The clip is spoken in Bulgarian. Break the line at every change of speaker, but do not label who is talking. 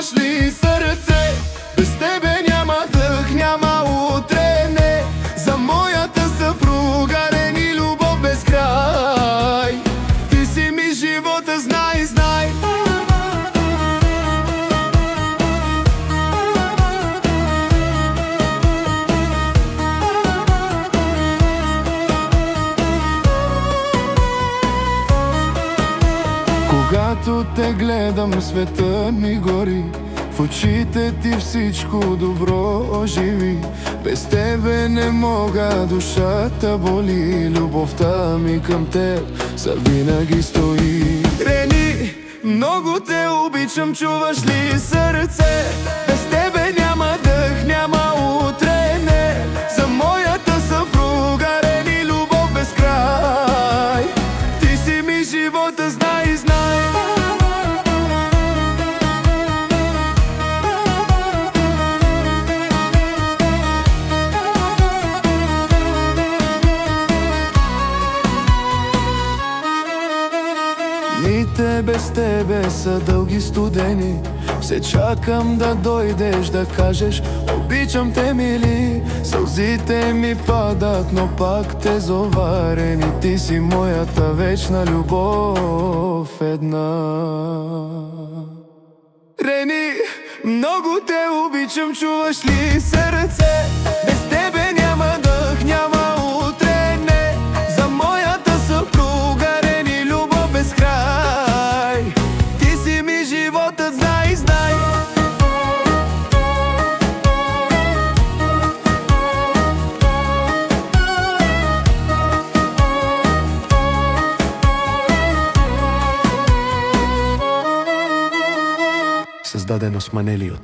чуваш ли сърце? Без тебе няма дъх, няма утре, не. За моята съпруга рени любов без край. Ти си ми живота, знай, знай. Когато те гледам, света ми гори. В очите ти всичко добро оживи. Без тебе не мога, душата боли. Любовта ми към теб завинаги стои. Рени, много те обичам, чуваш ли сърце? Без тебе няма дъх, няма утре, не. За моята съпруга рени любов без край. Ти си ми живота, знай, знай. Дните без тебе са дълги студени. Все чакам да дойдеш да кажеш обичам те, мили. Сълзите ми падат, но пак те зоварени. Ти си моята вечна любов една. Рени, много те обичам, чуваш ли сърце? Без тебе няма дъх, няма утре, не. За моята съпруга рени любов без край. Ти си ми живота, знай, знай.
Създадено с Манелио.